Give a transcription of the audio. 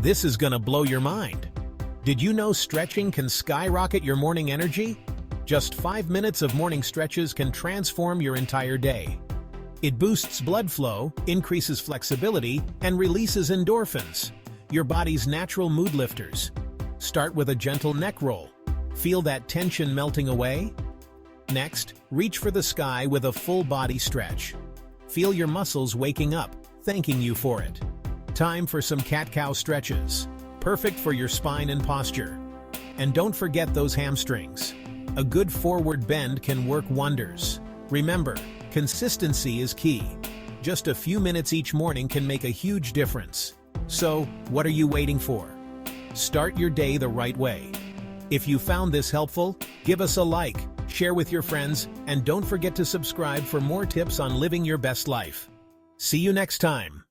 This is gonna blow your mind. Did you know stretching can skyrocket your morning energy? Just 5 minutes of morning stretches can transform your entire day. It boosts blood flow, increases flexibility, and releases endorphins, your body's natural mood lifters. Start with a gentle neck roll. Feel that tension melting away? Next, reach for the sky with a full body stretch. Feel your muscles waking up, thanking you for it. Time for some cat-cow stretches, perfect for your spine and posture. And don't forget those hamstrings. A good forward bend can work wonders. Remember, consistency is key. Just a few minutes each morning can make a huge difference. So, what are you waiting for? Start your day the right way. If you found this helpful, give us a like, share with your friends, and don't forget to subscribe for more tips on living your best life. See you next time.